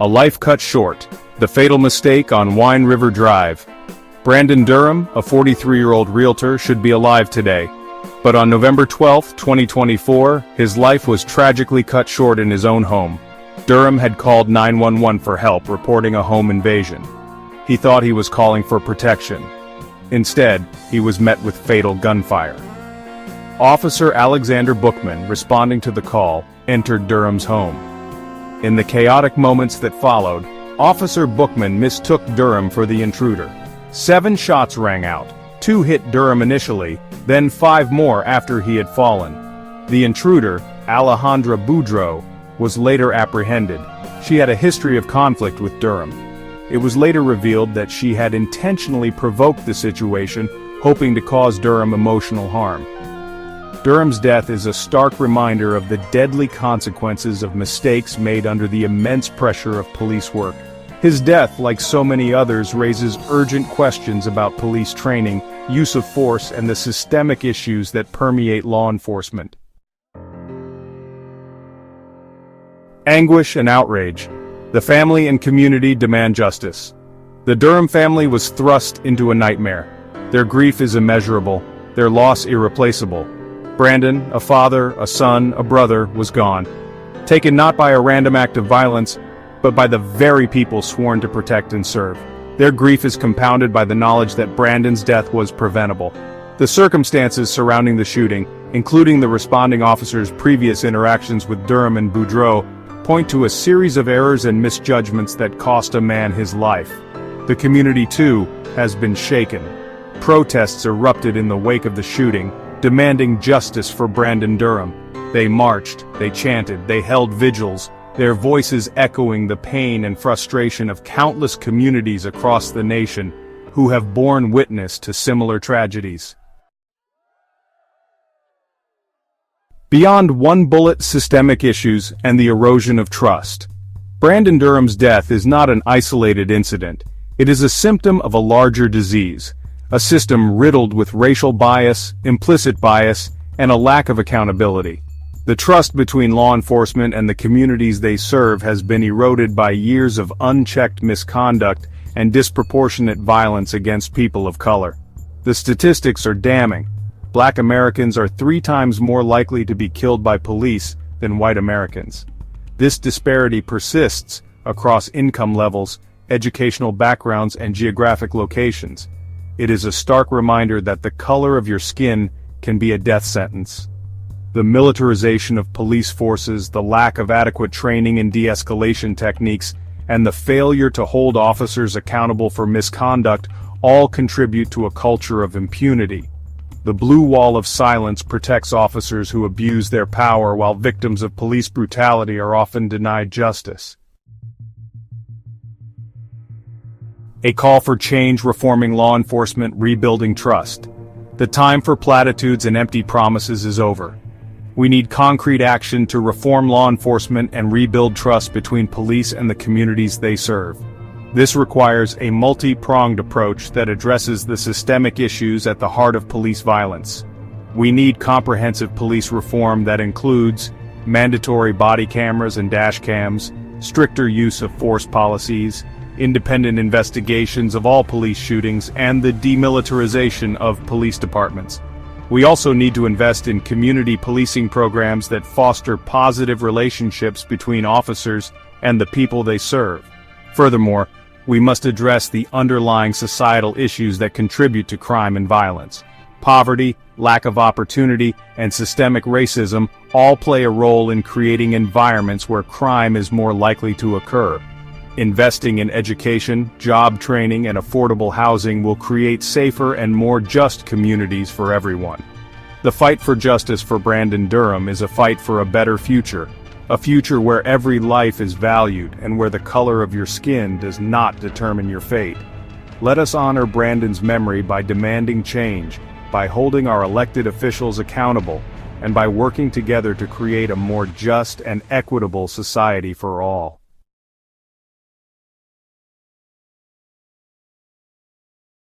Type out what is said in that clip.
A life cut short. The fatal mistake on Wine River Drive. Brandon Durham, a 43-year-old realtor, should be alive today. But on November 12, 2024, his life was tragically cut short in his own home. Durham had called 911 for help, reporting a home invasion. He thought he was calling for protection. Instead, he was met with fatal gunfire. Officer Alexander Bookman, responding to the call, entered Durham's home. In the chaotic moments that followed, Officer Bookman mistook Durham for the intruder. 7 shots rang out. 2 hit Durham initially, then 5 more after he had fallen. The intruder, Alejandra Boudreau, was later apprehended. She had a history of conflict with Durham. It was later revealed that she had intentionally provoked the situation, hoping to cause Durham emotional harm. Durham's death is a stark reminder of the deadly consequences of mistakes made under the immense pressure of police work. His death, like so many others, raises urgent questions about police training, use of force, and the systemic issues that permeate law enforcement. Anguish and outrage. The family and community demand justice. The Durham family was thrust into a nightmare. Their grief is immeasurable, their loss irreplaceable. Brandon, a father, a son, a brother, was gone. Taken not by a random act of violence, but by the very people sworn to protect and serve. Their grief is compounded by the knowledge that Brandon's death was preventable. The circumstances surrounding the shooting, including the responding officer's previous interactions with Durham and Boudreau, point to a series of errors and misjudgments that cost a man his life. The community, too, has been shaken. Protests erupted in the wake of the shooting, demanding justice for Brandon Durham. They marched, they chanted, they held vigils, their voices echoing the pain and frustration of countless communities across the nation who have borne witness to similar tragedies. Beyond one-bullet systemic issues and the erosion of trust, Brandon Durham's death is not an isolated incident. It is a symptom of a larger disease, a system riddled with racial bias, implicit bias, and a lack of accountability. The trust between law enforcement and the communities they serve has been eroded by years of unchecked misconduct and disproportionate violence against people of color. The statistics are damning. Black Americans are 3 times more likely to be killed by police than white Americans. This disparity persists across income levels, educational backgrounds, and geographic locations. It is a stark reminder that the color of your skin can be a death sentence. The militarization of police forces, the lack of adequate training in de-escalation techniques, and the failure to hold officers accountable for misconduct all contribute to a culture of impunity. The blue wall of silence protects officers who abuse their power, while victims of police brutality are often denied justice. A call for change, reforming law enforcement, rebuilding trust. The time for platitudes and empty promises is over. We need concrete action to reform law enforcement and rebuild trust between police and the communities they serve. This requires a multi-pronged approach that addresses the systemic issues at the heart of police violence. We need comprehensive police reform that includes mandatory body cameras and dash cams, stricter use of force policies, independent investigations of all police shootings, and the demilitarization of police departments. We also need to invest in community policing programs that foster positive relationships between officers and the people they serve. Furthermore, we must address the underlying societal issues that contribute to crime and violence. Poverty, lack of opportunity, and systemic racism all play a role in creating environments where crime is more likely to occur. Investing in education, job training, and affordable housing will create safer and more just communities for everyone. The fight for justice for Brandon Durham is a fight for a better future, a future where every life is valued and where the color of your skin does not determine your fate. Let us honor Brandon's memory by demanding change, by holding our elected officials accountable, and by working together to create a more just and equitable society for all.